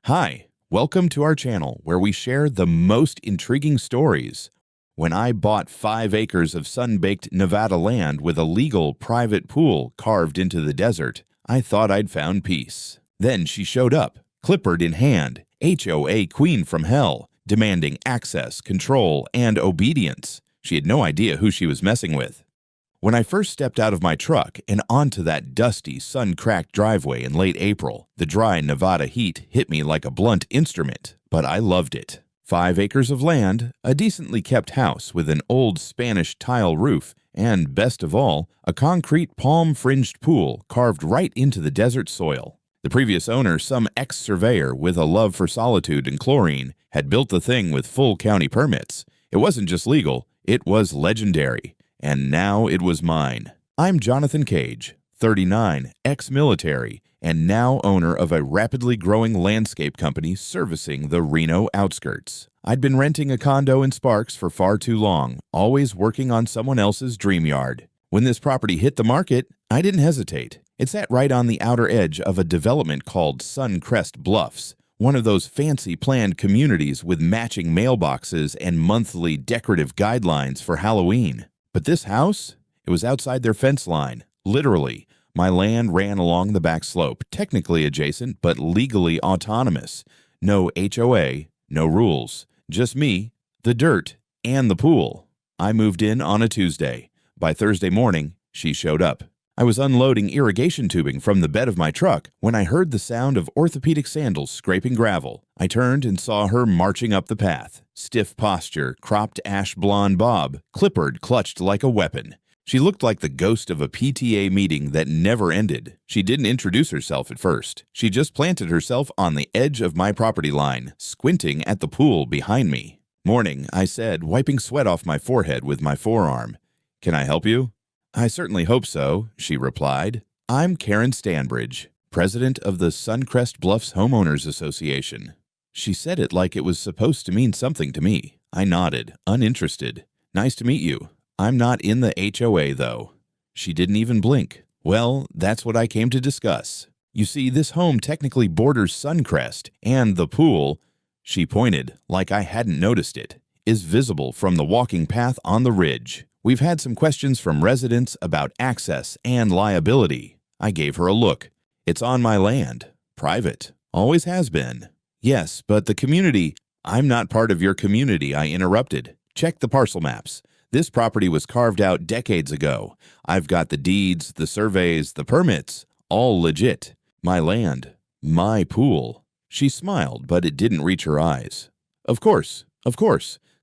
Hi, welcome to our channel where we share the most intriguing stories. When I bought 5 acres of sun-baked Nevada land with a legal private pool carved into the desert, I thought I'd found peace. Then she showed up, clipboard in hand, HOA queen from hell, demanding access, control, and obedience. She had no idea who she was messing with. When I first stepped out of my truck and onto that dusty, sun-cracked driveway in late April, the dry Nevada heat hit me like a blunt instrument, but I loved it. 5 acres of land, a decently kept house with an old Spanish tile roof, and, best of all, a concrete palm-fringed pool carved right into the desert soil. The previous owner, some ex-surveyor with a love for solitude and chlorine, had built the thing with full county permits. It wasn't just legal, it was legendary. And now it was mine. I'm Jonathan Cage, 39, ex-military, and now owner of a rapidly growing landscape company servicing the Reno outskirts. I'd been renting a condo in Sparks for far too long, always working on someone else's dream yard. When this property hit the market, I didn't hesitate. It sat right on the outer edge of a development called Suncrest Bluffs, one of those fancy planned communities with matching mailboxes and monthly decorative guidelines for Halloween. But this house? It was outside their fence line, literally. My land ran along the back slope, technically adjacent, but legally autonomous. No HOA, no rules. Just me, the dirt, and the pool. I moved in on a Tuesday. By Thursday morning, she showed up. I was unloading irrigation tubing from the bed of my truck when I heard the sound of orthopedic sandals scraping gravel. I turned and saw her marching up the path. Stiff posture, cropped ash blonde bob, clipboard clutched like a weapon. She looked like the ghost of a PTA meeting that never ended. She didn't introduce herself at first. She just planted herself on the edge of my property line, squinting at the pool behind me. "Morning," I said, wiping sweat off my forehead with my forearm. "Can I help you?" "I certainly hope so," she replied. "I'm Karen Stanbridge, president of the Suncrest Bluffs Homeowners Association." She said it like it was supposed to mean something to me. I nodded, uninterested. "Nice to meet you. I'm not in the HOA, though." She didn't even blink. "Well, that's what I came to discuss. You see, this home technically borders Suncrest, and the pool," she pointed like I hadn't noticed it, "is visible from the walking path on the ridge. We've had some questions from residents about access and liability." I gave her a look. "It's on my land. Private. Always has been." "Yes, but the community—" "I'm not part of your community," I interrupted. "Check the parcel maps. This property was carved out decades ago. I've got the deeds, the surveys, the permits, all legit. My land. My pool." She smiled, but it didn't reach her eyes. Of course.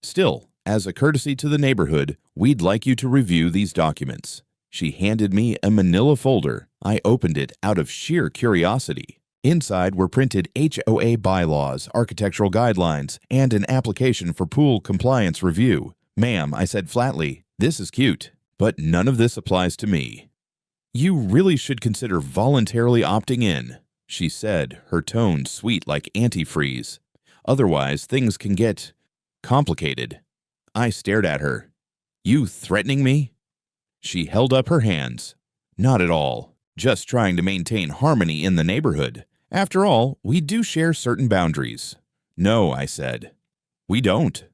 Still, as a courtesy to the neighborhood, we'd like you to review these documents." She handed me a manila folder. I opened it out of sheer curiosity. Inside were printed HOA bylaws, architectural guidelines, and an application for pool compliance review. "Ma'am," I said flatly, "this is cute, but none of this applies to me." "You really should consider voluntarily opting in," she said, her tone sweet like antifreeze. "Otherwise, things can get complicated." I stared at her. "You threatening me?" She held up her hands. "Not at all. Just trying to maintain harmony in the neighborhood. After all, we do share certain boundaries." "No," I said. "We don't."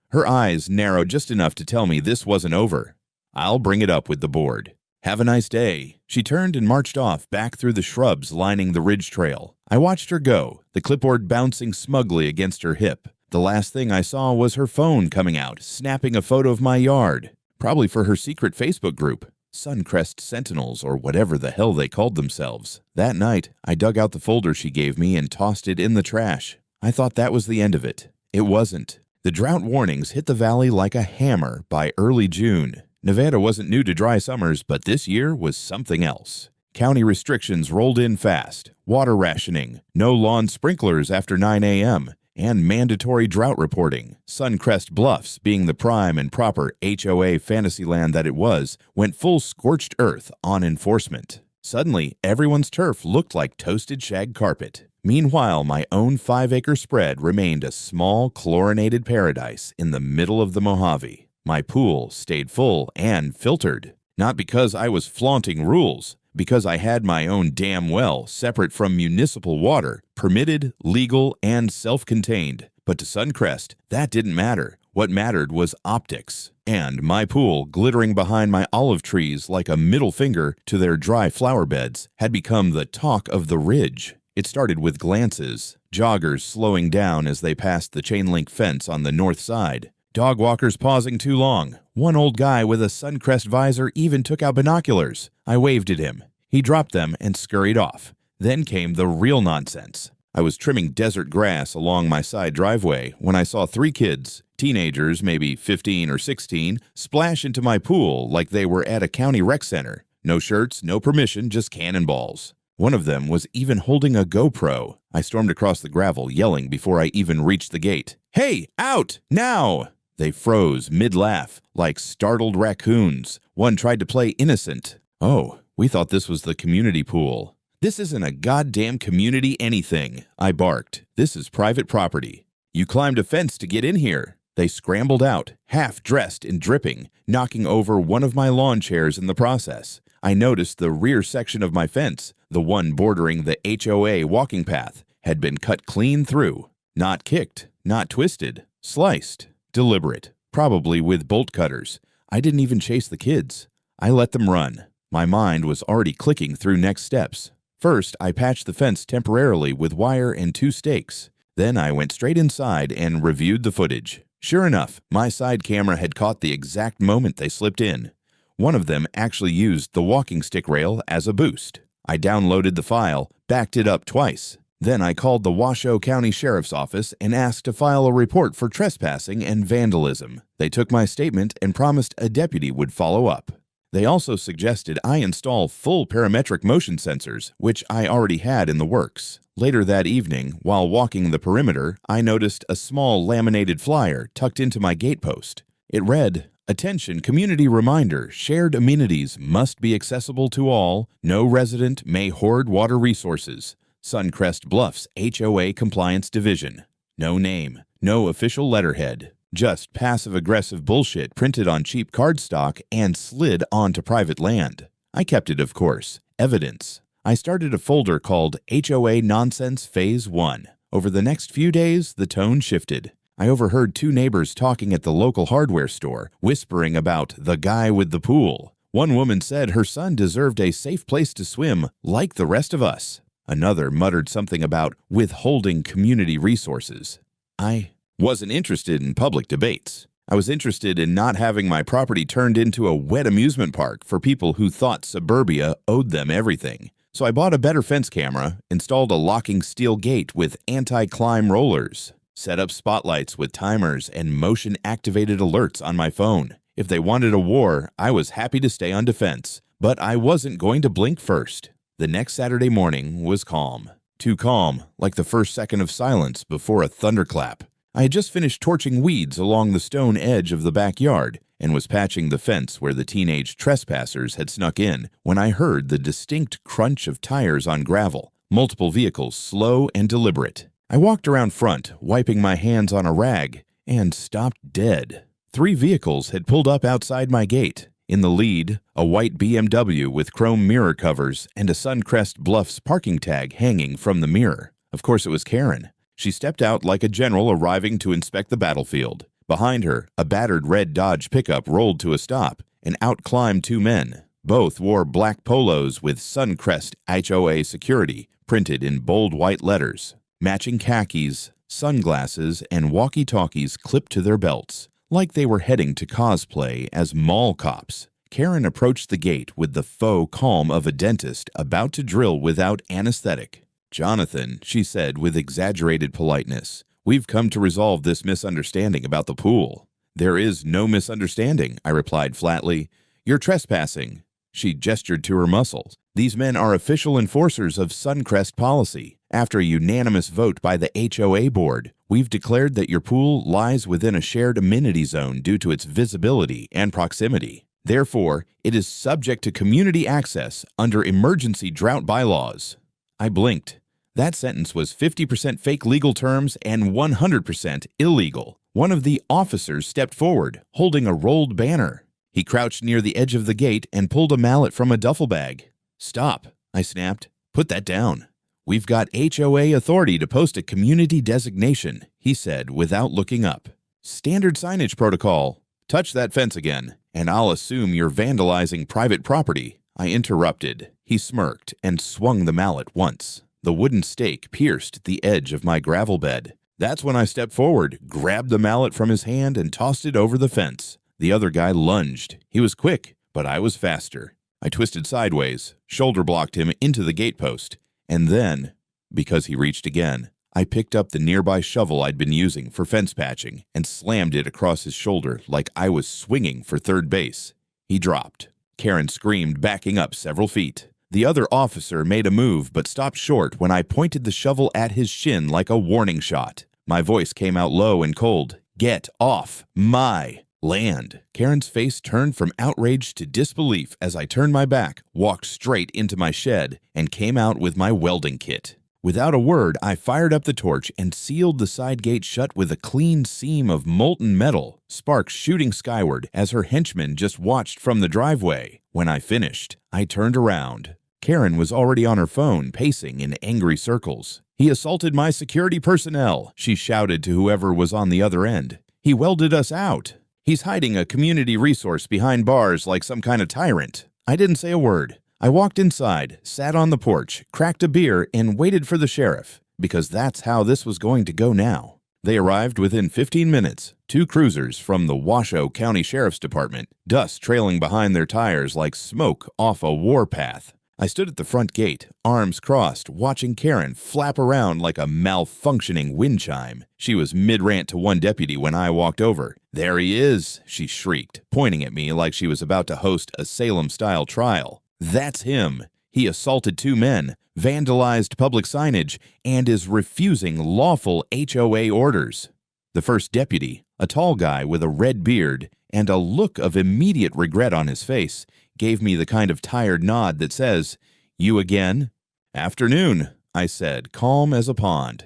Her eyes narrowed just enough to tell me this wasn't over. "I'll bring it up with the board. Have a nice day." She turned and marched off back through the shrubs lining the ridge trail. I watched her go, the clipboard bouncing smugly against her hip. The last thing I saw was her phone coming out, snapping a photo of my yard. Probably for her secret Facebook group, Suncrest Sentinels or whatever the hell they called themselves. That night, I dug out the folder she gave me and tossed it in the trash. I thought that was the end of it. It wasn't. The drought warnings hit the valley like a hammer by early June. Nevada wasn't new to dry summers, but this year was something else. County restrictions rolled in fast. Water rationing, no lawn sprinklers after 9 a.m., and mandatory drought reporting. Suncrest Bluffs, being the prime and proper HOA fantasyland that it was, went full scorched earth on enforcement. Suddenly, everyone's turf looked like toasted shag carpet. Meanwhile, my own 5-acre spread remained a small, chlorinated paradise in the middle of the Mojave. My pool stayed full and filtered. Not because I was flaunting rules, because I had my own damn well separate from municipal water, permitted, legal, and self-contained. But to Suncrest, that didn't matter. What mattered was optics. And my pool, glittering behind my olive trees like a middle finger to their dry flower beds, had become the talk of the ridge. It started with glances, joggers slowing down as they passed the chain-link fence on the north side, dog walkers pausing too long. One old guy with a Suncrest visor even took out binoculars. I waved at him. He dropped them and scurried off. Then came the real nonsense. I was trimming desert grass along my side driveway when I saw 3 kids, teenagers, maybe 15 or 16, splash into my pool like they were at a county rec center. No shirts, no permission, just cannonballs. One of them was even holding a GoPro. I stormed across the gravel, yelling before I even reached the gate. "Hey, out! Now!" They froze mid-laugh, like startled raccoons. One tried to play innocent. "Oh, we thought this was the community pool." "This isn't a goddamn community anything," I barked. "This is private property." "You climbed a fence to get in here." They scrambled out, half-dressed and dripping, knocking over one of my lawn chairs in the process. I noticed the rear section of my fence, the one bordering the HOA walking path, had been cut clean through. Not kicked, not twisted, sliced. Deliberate, probably with bolt cutters. I didn't even chase the kids. I let them run. My mind was already clicking through next steps. First, I patched the fence temporarily with wire and 2 stakes. Then I went straight inside and reviewed the footage. Sure enough, my side camera had caught the exact moment they slipped in. One of them actually used the walking stick rail as a boost. I downloaded the file, backed it up twice. Then I called the Washoe County Sheriff's Office and asked to file a report for trespassing and vandalism. They took my statement and promised a deputy would follow up. They also suggested I install full parametric motion sensors, which I already had in the works. Later that evening, while walking the perimeter, I noticed a small laminated flyer tucked into my gatepost. It read, "Attention community reminder, shared amenities must be accessible to all. No resident may hoard water resources. Suncrest Bluffs HOA Compliance Division." No name, no official letterhead, just passive-aggressive bullshit printed on cheap cardstock and slid onto private land. I kept it, of course. Evidence. I started a folder called HOA Nonsense Phase 1. Over the next few days, the tone shifted. I overheard 2 neighbors talking at the local hardware store, whispering about the guy with the pool. One woman said her son deserved a safe place to swim like the rest of us. Another muttered something about withholding community resources. I wasn't interested in public debates. I was interested in not having my property turned into a wet amusement park for people who thought suburbia owed them everything. So I bought a better fence camera, installed a locking steel gate with anti-climb rollers, set up spotlights with timers and motion-activated alerts on my phone. If they wanted a war, I was happy to stay on defense, but I wasn't going to blink first. The next Saturday morning was calm. Too calm, like the first second of silence before a thunderclap. I had just finished torching weeds along the stone edge of the backyard and was patching the fence where the teenage trespassers had snuck in when I heard the distinct crunch of tires on gravel, multiple vehicles slow and deliberate. I walked around front, wiping my hands on a rag, and stopped dead. 3 vehicles had pulled up outside my gate. In the lead, a white BMW with chrome mirror covers and a Suncrest Bluffs parking tag hanging from the mirror. Of course it was Karen. She stepped out like a general arriving to inspect the battlefield. Behind her, a battered red Dodge pickup rolled to a stop, and out climbed 2 men. Both wore black polos with Suncrest HOA security printed in bold white letters. Matching khakis, sunglasses, and walkie-talkies clipped to their belts, like they were heading to cosplay as mall cops. Karen approached the gate with the faux calm of a dentist about to drill without anesthetic. "Jonathan," she said with exaggerated politeness, "we've come to resolve this misunderstanding about the pool." "There is no misunderstanding," I replied flatly. "You're trespassing." She gestured to her muscles. "These men are official enforcers of Suncrest policy. After a unanimous vote by the HOA board, we've declared that your pool lies within a shared amenity zone due to its visibility and proximity. Therefore, it is subject to community access under emergency drought bylaws." I blinked. That sentence was 50% fake legal terms and 100% illegal. One of the officers stepped forward, holding a rolled banner. He crouched near the edge of the gate and pulled a mallet from a duffel bag. "Stop," I snapped. "Put that down." "We've got HOA authority to post a community designation," he said without looking up. "Standard signage protocol. Touch that fence again, and I'll assume you're vandalizing private property," I interrupted. He smirked and swung the mallet once. The wooden stake pierced the edge of my gravel bed. That's when I stepped forward, grabbed the mallet from his hand, and tossed it over the fence. The other guy lunged. He was quick, but I was faster. I twisted sideways, shoulder blocked him into the gatepost, and then, because he reached again, I picked up the nearby shovel I'd been using for fence patching and slammed it across his shoulder like I was swinging for third base. He dropped. Karen screamed, backing up several feet. The other officer made a move but stopped short when I pointed the shovel at his shin like a warning shot. My voice came out low and cold. "Get off my land." Karen's face turned from outrage to disbelief as I turned my back, walked straight into my shed, and came out with my welding kit. Without a word, I fired up the torch and sealed the side gate shut with a clean seam of molten metal, sparks shooting skyward as her henchman just watched from the driveway. When I finished, I turned around. Karen was already on her phone, pacing in angry circles. "He assaulted my security personnel," she shouted to whoever was on the other end. "He welded us out. He's hiding a community resource behind bars like some kind of tyrant." I didn't say a word. I walked inside, sat on the porch, cracked a beer, and waited for the sheriff, because that's how this was going to go now. They arrived within 15 minutes, 2 cruisers from the Washoe County Sheriff's Department, dust trailing behind their tires like smoke off a warpath. I stood at the front gate, arms crossed, watching Karen flap around like a malfunctioning wind chime. She was mid-rant to one deputy when I walked over. "There he is," she shrieked, pointing at me like she was about to host a Salem-style trial. "That's him. He assaulted 2 men, vandalized public signage, and is refusing lawful HOA orders." The first deputy, a tall guy with a red beard and a look of immediate regret on his face, gave me the kind of tired nod that says, "You again?" "Afternoon," I said, calm as a pond.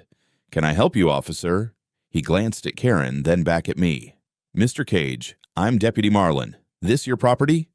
"Can I help you, officer?" He glanced at Karen, then back at me. "Mr. Cage, I'm Deputy Marlin. This your property?"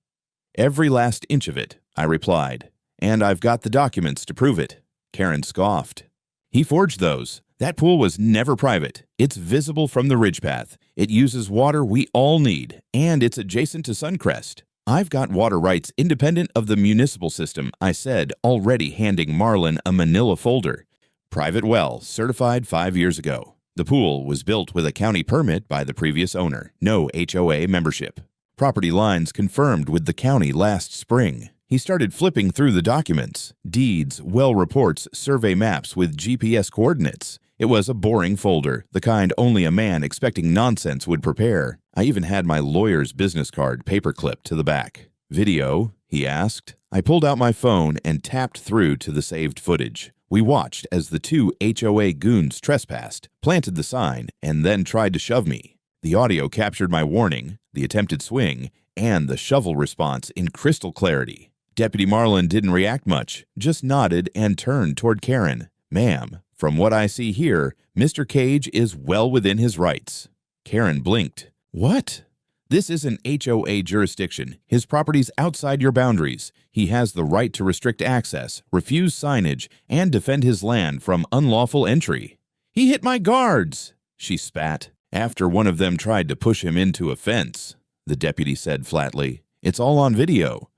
"Every last inch of it," I replied. "And I've got the documents to prove it." Karen scoffed. "He forged those. That pool was never private. It's visible from the ridge path. It uses water we all need, and it's adjacent to Suncrest. I've got water rights independent of the municipal system," I said, already handing Marlin a manila folder. "Private well, certified 5 years ago. The pool was built with a county permit by the previous owner. No HOA membership. Property lines confirmed with the county last spring." He started flipping through the documents. Deeds, well reports, survey maps with GPS coordinates. It was a boring folder, the kind only a man expecting nonsense would prepare. I even had my lawyer's business card paperclipped to the back. "Video?" he asked. I pulled out my phone and tapped through to the saved footage. We watched as the 2 HOA goons trespassed, planted the sign, and then tried to shove me. The audio captured my warning, the attempted swing, and the shovel response in crystal clarity. Deputy Marlin didn't react much, just nodded and turned toward Karen. "Ma'am, from what I see here, Mr. Cage is well within his rights." Karen blinked. "What?" "This isn't HOA jurisdiction. His property's outside your boundaries. He has the right to restrict access, refuse signage, and defend his land from unlawful entry." "He hit my guards," she spat, "after one of them tried to push him into a fence," the deputy said flatly. "It's all on video."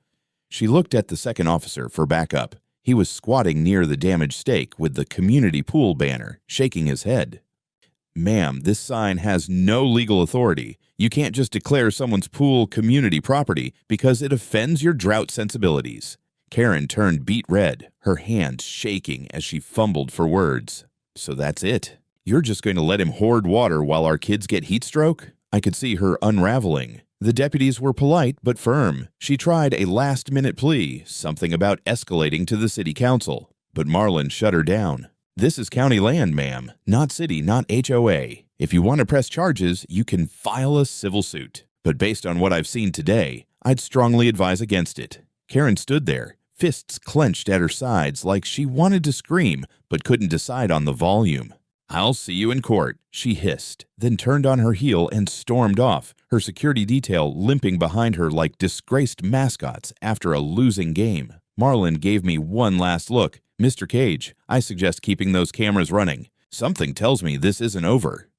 She looked at the second officer for backup. He was squatting near the damaged stake with the community pool banner, shaking his head. "Ma'am, this sign has no legal authority. You can't just declare someone's pool community property because it offends your drought sensibilities." Karen turned beet red, her hand shaking as she fumbled for words. "So that's it? You're just going to let him hoard water while our kids get heat stroke?" I could see her unraveling. The deputies were polite but firm. She tried a last-minute plea, something about escalating to the city council. But Marlin shut her down. "This is county land, ma'am, not city, not HOA. If you want to press charges, you can file a civil suit. But based on what I've seen today, I'd strongly advise against it." Karen stood there, fists clenched at her sides like she wanted to scream but couldn't decide on the volume. "I'll see you in court," she hissed, then turned on her heel and stormed off, her security detail limping behind her like disgraced mascots after a losing game. Marlon gave me one last look. "Mr. Cage, I suggest keeping those cameras running. Something tells me this isn't over."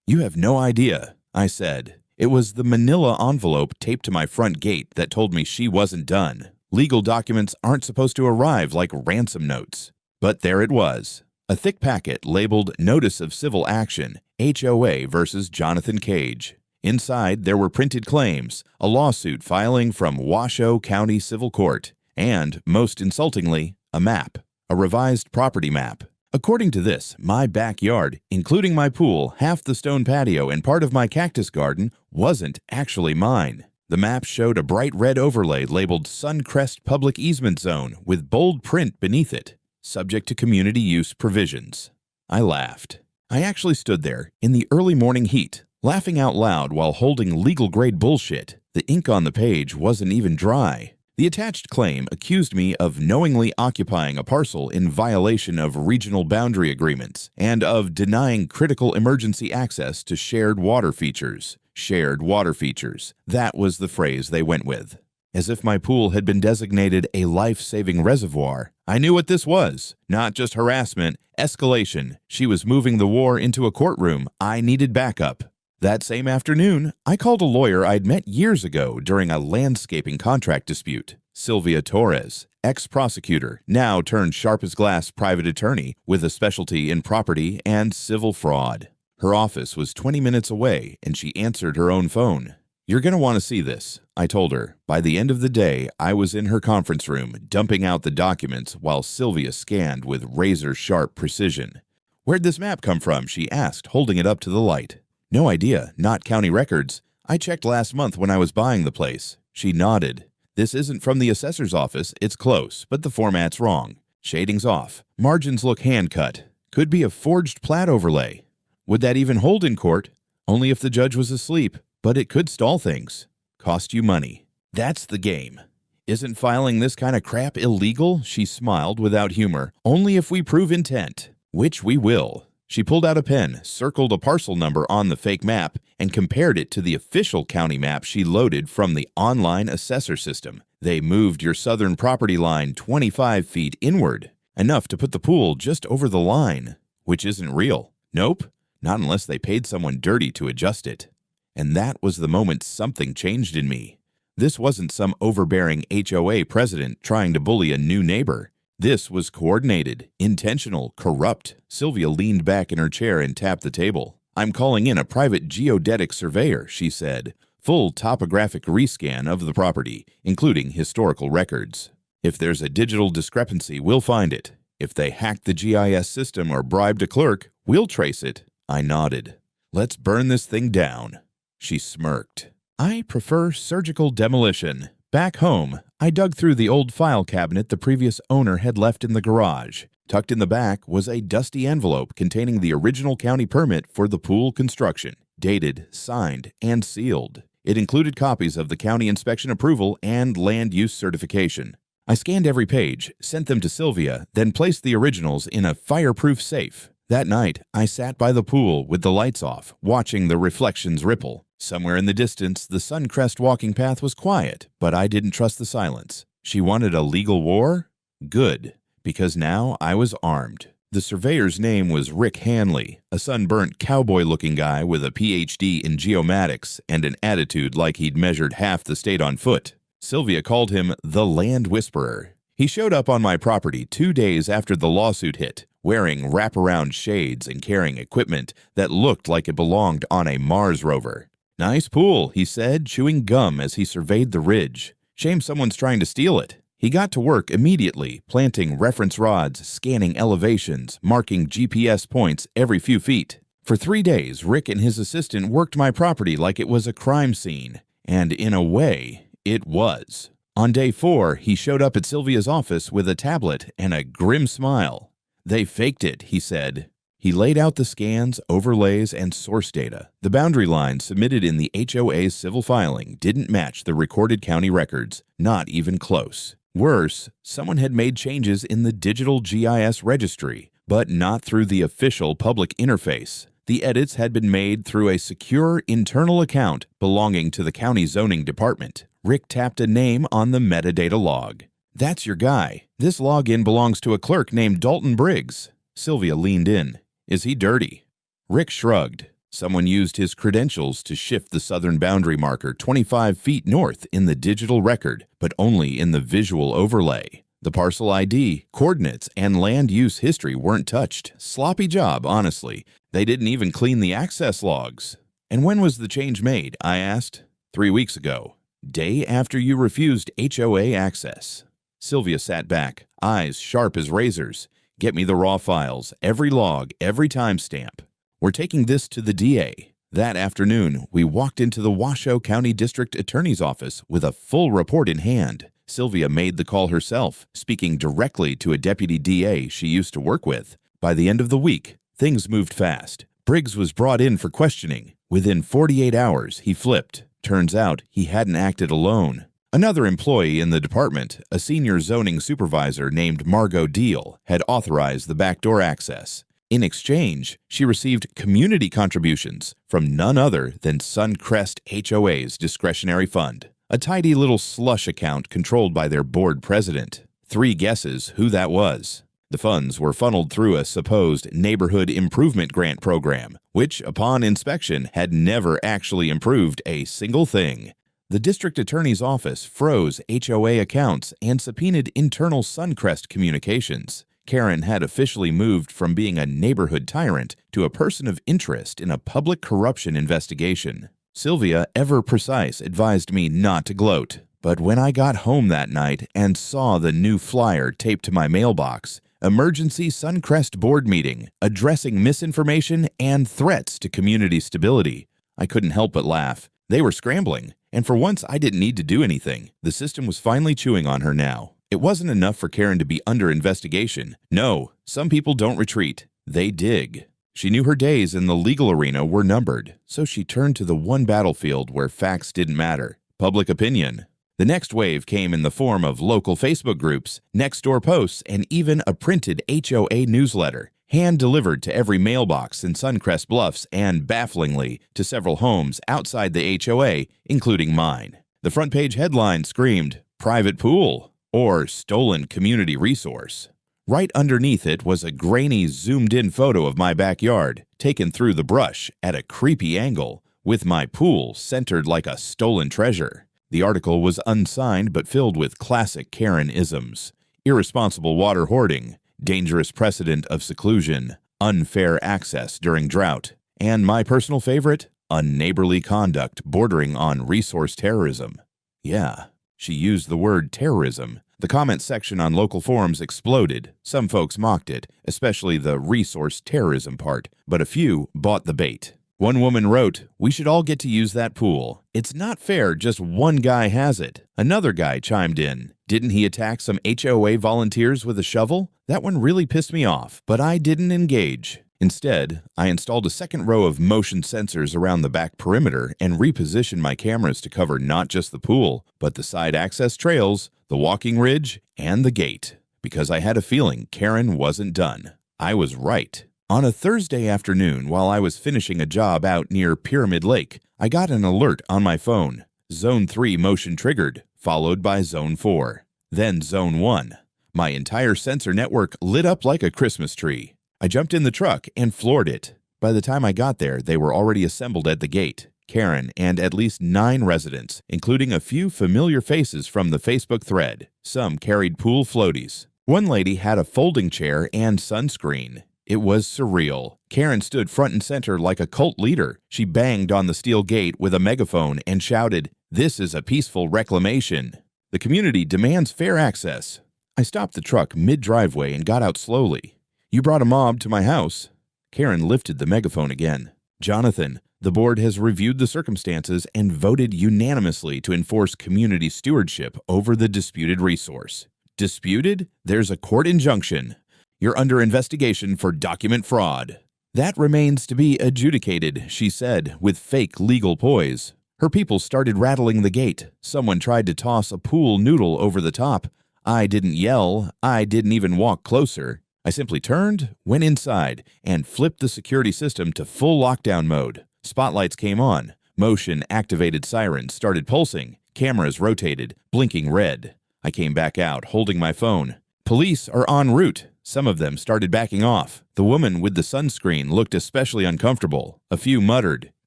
"You have no idea," I said. It was the manila envelope taped to my front gate that told me she wasn't done. Legal documents aren't supposed to arrive like ransom notes. But there it was. A thick packet labeled Notice of Civil Action, HOA versus Jonathan Cage. Inside, there were printed claims, a lawsuit filing from Washoe County Civil Court, and, most insultingly, a map, a revised property map. According to this, my backyard, including my pool, half the stone patio, and part of my cactus garden, wasn't actually mine. The map showed a bright red overlay labeled Suncrest Public Easement Zone with bold print beneath it, subject to community use provisions. I laughed. I actually stood there, in the early morning heat, laughing out loud while holding legal-grade bullshit. The ink on the page wasn't even dry. The attached claim accused me of knowingly occupying a parcel in violation of regional boundary agreements and of denying critical emergency access to shared water features. Shared water features. That was the phrase they went with. As if my pool had been designated a life-saving reservoir. I knew what this was. Not just harassment, escalation. She was moving the war into a courtroom. I needed backup. That same afternoon, I called a lawyer I'd met years ago during a landscaping contract dispute, Sylvia Torres, ex-prosecutor, now turned sharp-as-glass private attorney with a specialty in property and civil fraud. Her office was 20 minutes away, and she answered her own phone. "You're going to want to see this," I told her. By the end of the day, I was in her conference room, dumping out the documents while Sylvia scanned with razor-sharp precision. "Where'd this map come from?" she asked, holding it up to the light. "No idea. Not county records. I checked last month when I was buying the place." She nodded. "This isn't from the assessor's office. It's close, but the format's wrong. Shading's off. Margins look hand-cut. Could be a forged plat overlay. Would that even hold in court? Only if the judge was asleep, but it could stall things. Cost you money. That's the game. Isn't filing this kind of crap illegal?" She smiled without humor. "Only if we prove intent. Which we will." She pulled out a pen, circled a parcel number on the fake map, and compared it to the official county map she loaded from the online assessor system. They moved your southern property line 25 feet inward, enough to put the pool just over the line, which isn't real. Nope, not unless they paid someone dirty to adjust it. And that was the moment something changed in me. This wasn't some overbearing HOA president trying to bully a new neighbor. This was coordinated, intentional, corrupt. Sylvia leaned back in her chair and tapped the table. "I'm calling in a private geodetic surveyor," she said. "Full topographic rescan of the property, including historical records. If there's a digital discrepancy, we'll find it. If they hacked the GIS system or bribed a clerk, we'll trace it." I nodded. "Let's burn this thing down." She smirked. "I prefer surgical demolition." Back home, I dug through the old file cabinet the previous owner had left in the garage. Tucked in the back was a dusty envelope containing the original county permit for the pool construction, dated, signed, and sealed. It included copies of the county inspection approval and land use certification. I scanned every page, sent them to Sylvia, then placed the originals in a fireproof safe. That night, I sat by the pool with the lights off, watching the reflections ripple. Somewhere in the distance, the Suncrest walking path was quiet, but I didn't trust the silence. She wanted a legal war? Good, because now I was armed. The surveyor's name was Rick Hanley, a sunburnt cowboy-looking guy with a PhD in geomatics and an attitude like he'd measured half the state on foot. Sylvia called him the Land Whisperer. He showed up on my property 2 days after the lawsuit hit, wearing wraparound shades and carrying equipment that looked like it belonged on a Mars rover. "Nice pool," he said, chewing gum as he surveyed the ridge. "Shame someone's trying to steal it." He got to work immediately, planting reference rods, scanning elevations, marking GPS points every few feet. For 3 days, Rick and his assistant worked my property like it was a crime scene. And in a way, it was. On day 4, he showed up at Sylvia's office with a tablet and a grim smile. "They faked it," he said. He laid out the scans, overlays, and source data. The boundary lines submitted in the HOA's civil filing didn't match the recorded county records, not even close. Worse, someone had made changes in the digital GIS registry, but not through the official public interface. The edits had been made through a secure internal account belonging to the county zoning department. Rick tapped a name on the metadata log. "That's your guy. This login belongs to a clerk named Dalton Briggs." Sylvia leaned in. "Is he dirty?" Rick shrugged. "Someone used his credentials to shift the southern boundary marker 25 feet north in the digital record, but only in the visual overlay. The parcel ID, coordinates, and land use history weren't touched. Sloppy job, honestly. They didn't even clean the access logs." "And when was the change made?" I asked. 3 weeks ago. Day after you refused HOA access." Sylvia sat back, eyes sharp as razors. "Get me the raw files, every log, every timestamp. We're taking this to the DA." That afternoon, we walked into the Washoe County District Attorney's office with a full report in hand. Sylvia made the call herself, speaking directly to a deputy DA she used to work with. By the end of the week, things moved fast. Briggs was brought in for questioning. Within 48 hours, he flipped. Turns out he hadn't acted alone. Another employee in the department, a senior zoning supervisor named Margot Deal, had authorized the backdoor access. In exchange, she received community contributions from none other than Suncrest HOA's discretionary fund, a tidy little slush account controlled by their board president. 3 guesses who that was. The funds were funneled through a supposed neighborhood improvement grant program, which, upon inspection, had never actually improved a single thing. The district attorney's office froze HOA accounts and subpoenaed internal Suncrest communications. Karen had officially moved from being a neighborhood tyrant to a person of interest in a public corruption investigation. Sylvia, ever precise, advised me not to gloat. But when I got home that night and saw the new flyer taped to my mailbox, "Emergency Suncrest Board Meeting, Addressing Misinformation and Threats to Community Stability," I couldn't help but laugh. They were scrambling, and for once I didn't need to do anything. The system was finally chewing on her now. It wasn't enough for Karen to be under investigation. No, some people don't retreat. They dig. She knew her days in the legal arena were numbered, so she turned to the one battlefield where facts didn't matter: public opinion. The next wave came in the form of local Facebook groups, next-door posts, and even a printed HOA newsletter, hand-delivered to every mailbox in Suncrest Bluffs and, bafflingly, to several homes outside the HOA, including mine. The front-page headline screamed, "Private Pool," or "Stolen Community Resource." Right underneath it was a grainy, zoomed-in photo of my backyard, taken through the brush at a creepy angle, with my pool centered like a stolen treasure. The article was unsigned but filled with classic Karen-isms: irresponsible water hoarding, dangerous precedent of seclusion, unfair access during drought, and my personal favorite, unneighborly conduct bordering on resource terrorism. Yeah, she used the word terrorism. The comment section on local forums exploded. Some folks mocked it, especially the resource terrorism part, but a few bought the bait. One woman wrote, "We should all get to use that pool. It's not fair just one guy has it." Another guy chimed in. "Didn't he attack some HOA volunteers with a shovel? That one really pissed me off, but I didn't engage." Instead, I installed a second row of motion sensors around the back perimeter and repositioned my cameras to cover not just the pool, but the side access trails, the walking ridge, and the gate. Because I had a feeling Karen wasn't done. I was right. On a Thursday afternoon, while I was finishing a job out near Pyramid Lake, I got an alert on my phone. Zone 3 motion triggered, followed by Zone 4. Then Zone 1. My entire sensor network lit up like a Christmas tree. I jumped in the truck and floored it. By the time I got there, they were already assembled at the gate. Karen and at least 9 residents, including a few familiar faces from the Facebook thread. Some carried pool floaties. One lady had a folding chair and sunscreen. It was surreal. Karen stood front and center like a cult leader. She banged on the steel gate with a megaphone and shouted, "This is a peaceful reclamation. The community demands fair access." I stopped the truck mid-driveway and got out slowly. "You brought a mob to my house." Karen lifted the megaphone again. "Jonathan, the board has reviewed the circumstances and voted unanimously to enforce community stewardship over the disputed resource." "Disputed? There's a court injunction. You're under investigation for document fraud." "That remains to be adjudicated," she said, with fake legal poise. Her people started rattling the gate. Someone tried to toss a pool noodle over the top. I didn't yell. I didn't even walk closer. I simply turned, went inside, and flipped the security system to full lockdown mode. Spotlights came on. Motion-activated sirens started pulsing. Cameras rotated, blinking red. I came back out, holding my phone. Police are en route. Some of them started backing off. The woman with the sunscreen looked especially uncomfortable. A few muttered.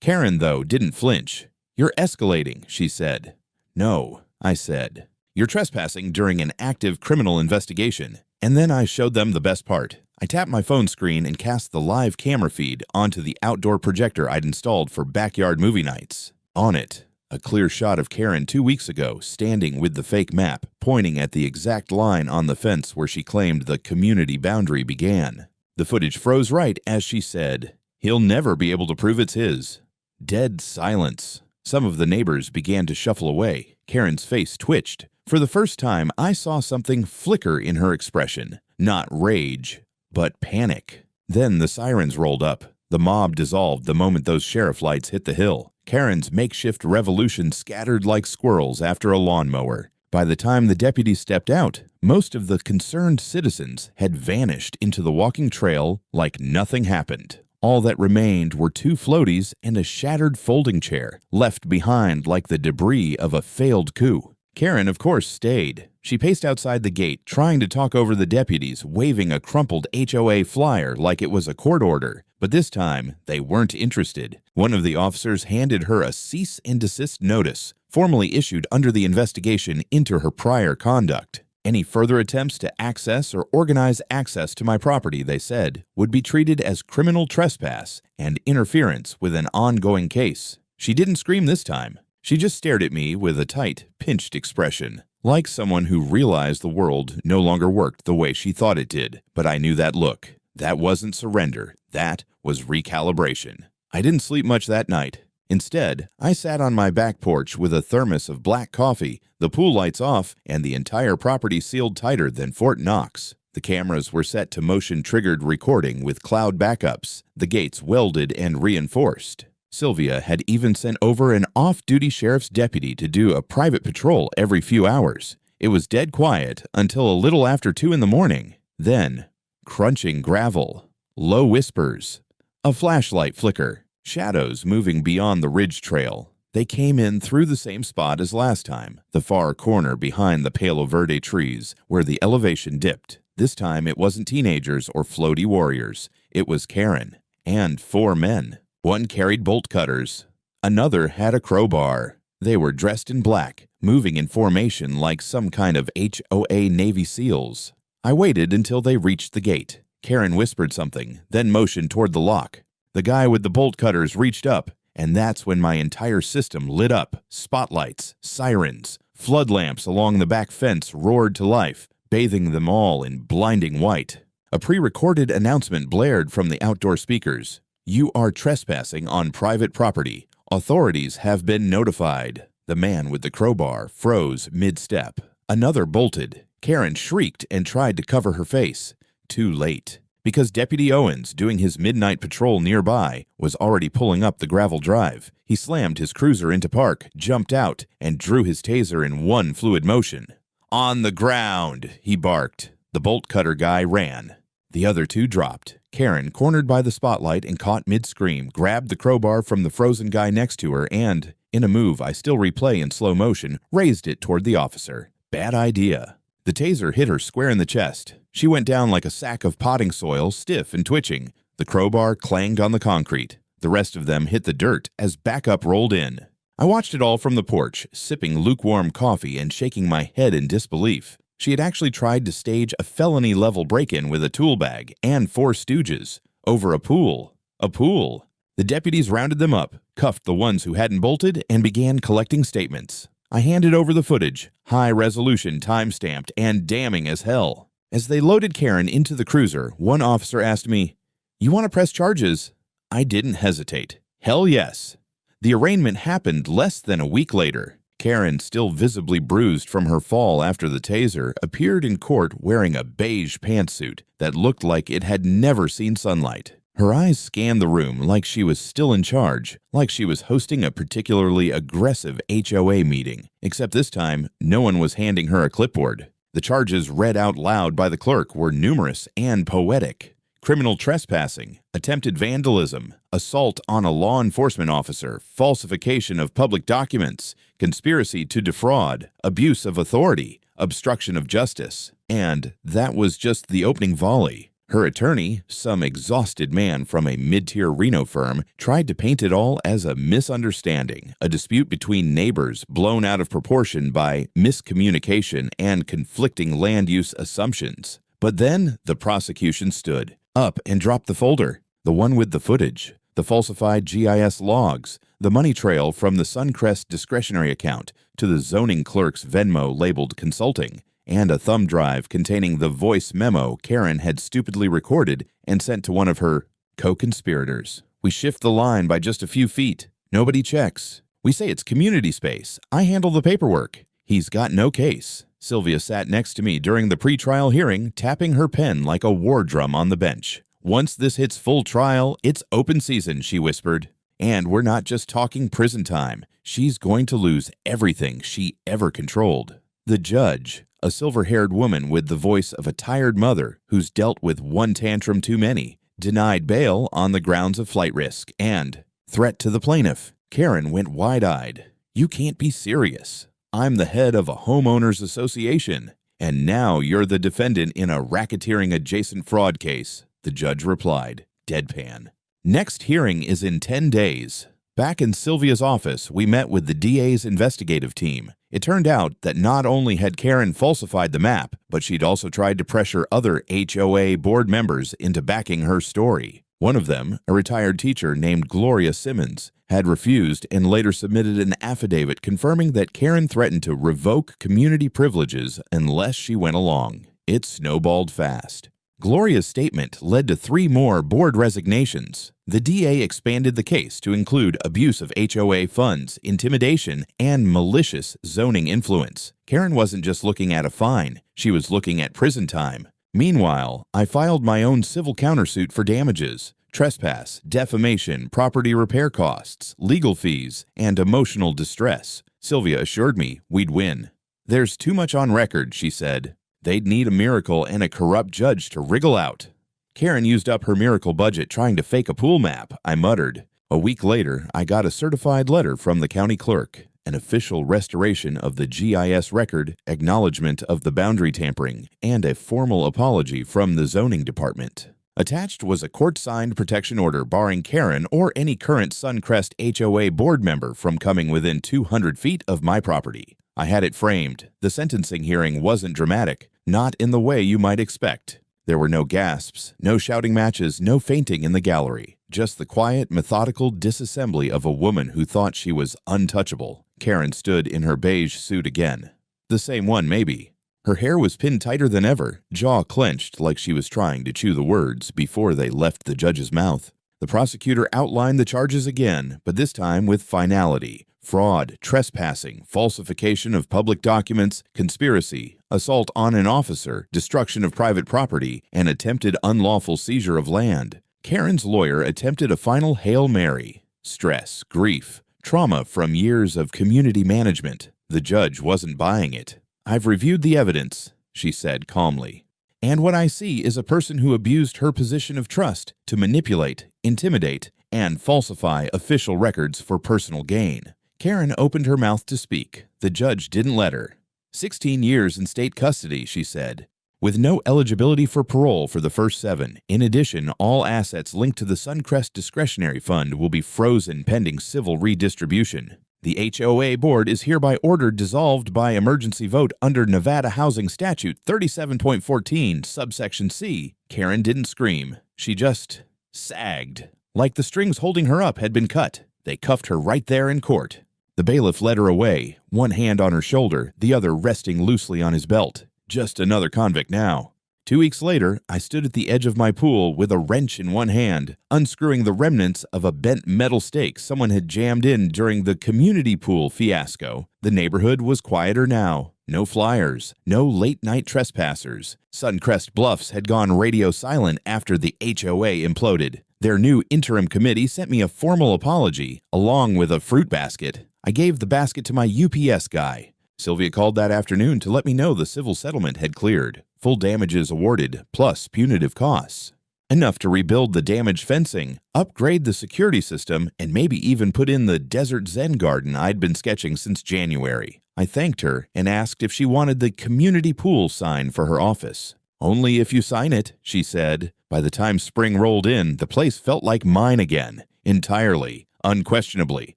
Karen, though, didn't flinch. "You're escalating," she said. "No," I said. "You're trespassing during an active criminal investigation." And then I showed them the best part. I tapped my phone screen and cast the live camera feed onto the outdoor projector I'd installed for backyard movie nights. On it, a clear shot of Karen 2 weeks ago, standing with the fake map, pointing at the exact line on the fence where she claimed the community boundary began. The footage froze right as she said, "He'll never be able to prove it's his." Dead silence. Some of the neighbors began to shuffle away. Karen's face twitched. For the first time, I saw something flicker in her expression. Not rage, but panic. Then the sirens rolled up. The mob dissolved the moment those sheriff lights hit the hill. Karen's makeshift revolution scattered like squirrels after a lawnmower. By the time the deputies stepped out, most of the concerned citizens had vanished into the walking trail like nothing happened. All that remained were 2 floaties and a shattered folding chair, left behind like the debris of a failed coup. Karen, of course, stayed. She paced outside the gate, trying to talk over the deputies, waving a crumpled HOA flyer like it was a court order. But this time, they weren't interested. One of the officers handed her a cease and desist notice, formally issued under the investigation into her prior conduct. Any further attempts to access or organize access to my property, they said, would be treated as criminal trespass and interference with an ongoing case. She didn't scream this time. She just stared at me with a tight, pinched expression, like someone who realized the world no longer worked the way she thought it did. But I knew that look. That wasn't surrender. That was recalibration. I didn't sleep much that night. Instead, I sat on my back porch with a thermos of black coffee, the pool lights off, and the entire property sealed tighter than Fort Knox. The cameras were set to motion-triggered recording with cloud backups, the gates welded and reinforced. Sylvia had even sent over an off-duty sheriff's deputy to do a private patrol every few hours. It was dead quiet until a little after 2 in the morning. Then, crunching gravel, low whispers, a flashlight flicker, shadows moving beyond the ridge trail. They came in through the same spot as last time, the far corner behind the Palo Verde trees, where the elevation dipped. This time it wasn't teenagers or floaty warriors. It was Karen and 4 men. One carried bolt cutters. Another had a crowbar. They were dressed in black, moving in formation like some kind of HOA Navy SEALs. I waited until they reached the gate. Karen whispered something, then motioned toward the lock. The guy with the bolt cutters reached up, and that's when my entire system lit up. Spotlights, sirens, flood lamps along the back fence roared to life, bathing them all in blinding white. A pre-recorded announcement blared from the outdoor speakers. "You are trespassing on private property. Authorities have been notified." The man with the crowbar froze mid-step. Another bolted. Karen shrieked and tried to cover her face. Too late. Because Deputy Owens, doing his midnight patrol nearby, was already pulling up the gravel drive. He slammed his cruiser into park, jumped out, and drew his taser in one fluid motion. "On the ground," he barked. The bolt cutter guy ran. The other 2 dropped. Karen, cornered by the spotlight and caught mid-scream, grabbed the crowbar from the frozen guy next to her and, in a move I still replay in slow motion, raised it toward the officer. Bad idea. The taser hit her square in the chest. She went down like a sack of potting soil, stiff and twitching. The crowbar clanged on the concrete. The rest of them hit the dirt as backup rolled in. I watched it all from the porch, sipping lukewarm coffee and shaking my head in disbelief. She had actually tried to stage a felony-level break-in with a tool bag and 4 stooges over a pool. A pool. The deputies rounded them up, cuffed the ones who hadn't bolted, and began collecting statements. I handed over the footage, high-resolution, time-stamped, and damning as hell. As they loaded Karen into the cruiser, one officer asked me, "You want to press charges?" I didn't hesitate. Hell yes. The arraignment happened less than a week later. Karen, still visibly bruised from her fall after the taser, appeared in court wearing a beige pantsuit that looked like it had never seen sunlight. Her eyes scanned the room like she was still in charge, like she was hosting a particularly aggressive HOA meeting, except this time, no one was handing her a clipboard. The charges read out loud by the clerk were numerous and poetic. Criminal trespassing, attempted vandalism, assault on a law enforcement officer, falsification of public documents, conspiracy to defraud, abuse of authority, obstruction of justice. And that was just the opening volley. Her attorney, some exhausted man from a mid-tier Reno firm, tried to paint it all as a misunderstanding, a dispute between neighbors blown out of proportion by miscommunication and conflicting land use assumptions. But then the prosecution stood up and dropped the folder, the one with the footage, the falsified GIS logs, the money trail from the Suncrest discretionary account to the zoning clerk's Venmo labeled consulting, and a thumb drive containing the voice memo Karen had stupidly recorded and sent to one of her co-conspirators. We shift the line by just a few feet. Nobody checks. We say it's community space. I handle the paperwork. He's got no case. Sylvia sat next to me during the pre-trial hearing, tapping her pen like a war drum on the bench. Once this hits full trial, it's open season, she whispered. And we're not just talking prison time. She's going to lose everything she ever controlled. The judge, a silver-haired woman with the voice of a tired mother who's dealt with one tantrum too many, denied bail on the grounds of flight risk and threat to the plaintiff. Karen went wide-eyed. You can't be serious. I'm the head of a homeowners association, and now you're the defendant in a racketeering-adjacent fraud case, the judge replied, deadpan. Next hearing is in 10 days. Back in Sylvia's office, we met with the DA's investigative team. It turned out that not only had Karen falsified the map, but she'd also tried to pressure other HOA board members into backing her story. One of them, a retired teacher named Gloria Simmons, had refused and later submitted an affidavit confirming that Karen threatened to revoke community privileges unless she went along. It snowballed fast. Gloria's statement led to 3 more board resignations. The DA expanded the case to include abuse of HOA funds, intimidation, and malicious zoning influence. Karen wasn't just looking at a fine, she was looking at prison time. Meanwhile, I filed my own civil countersuit for damages, trespass, defamation, property repair costs, legal fees, and emotional distress. Sylvia assured me we'd win. There's too much on record, she said. They'd need a miracle and a corrupt judge to wriggle out. Karen used up her miracle budget trying to fake a pool map, I muttered. A week later, I got a certified letter from the county clerk, an official restoration of the GIS record, acknowledgement of the boundary tampering, and a formal apology from the zoning department. Attached was a court-signed protection order barring Karen or any current Suncrest HOA board member from coming within 200 feet of my property. I had it framed. The sentencing hearing wasn't dramatic, not in the way you might expect. There were no gasps, no shouting matches, no fainting in the gallery. Just the quiet, methodical disassembly of a woman who thought she was untouchable. Karen stood in her beige suit again. The same one, maybe. Her hair was pinned tighter than ever, jaw clenched like she was trying to chew the words before they left the judge's mouth. The prosecutor outlined the charges again, but this time with finality. Fraud, trespassing, falsification of public documents, conspiracy, assault on an officer, destruction of private property, and attempted unlawful seizure of land. Karen's lawyer attempted a final Hail Mary. Stress, grief, trauma from years of community management. The judge wasn't buying it. I've reviewed the evidence, she said calmly. And what I see is a person who abused her position of trust to manipulate, intimidate, and falsify official records for personal gain. Karen opened her mouth to speak. The judge didn't let her. 16 years in state custody, she said, with no eligibility for parole for the first 7. In addition, all assets linked to the Suncrest Discretionary Fund will be frozen pending civil redistribution. The HOA board is hereby ordered dissolved by emergency vote under Nevada Housing Statute 37.14, subsection C. Karen didn't scream. She just sagged, like the strings holding her up had been cut. They cuffed her right there in court. The bailiff led her away, one hand on her shoulder, the other resting loosely on his belt. Just another convict now. 2 weeks later, I stood at the edge of my pool with a wrench in one hand, unscrewing the remnants of a bent metal stake someone had jammed in during the community pool fiasco. The neighborhood was quieter now. No flyers, no late-night trespassers. Suncrest Bluffs had gone radio silent after the HOA imploded. Their new interim committee sent me a formal apology, along with a fruit basket. I gave the basket to my UPS guy. Sylvia called that afternoon to let me know the civil settlement had cleared, full damages awarded, plus punitive costs. Enough to rebuild the damaged fencing, upgrade the security system, and maybe even put in the desert zen garden I'd been sketching since January. I thanked her and asked if she wanted the community pool sign for her office. "Only if you sign it," she said. By the time spring rolled in, the place felt like mine again. Entirely, unquestionably.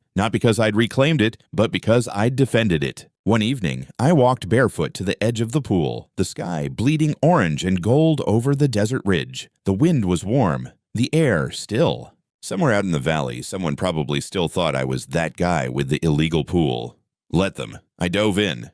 Not because I'd reclaimed it, but because I'd defended it. One evening, I walked barefoot to the edge of the pool, the sky bleeding orange and gold over the desert ridge. The wind was warm, the air still. Somewhere out in the valley, someone probably still thought I was that guy with the illegal pool. Let them. I dove in.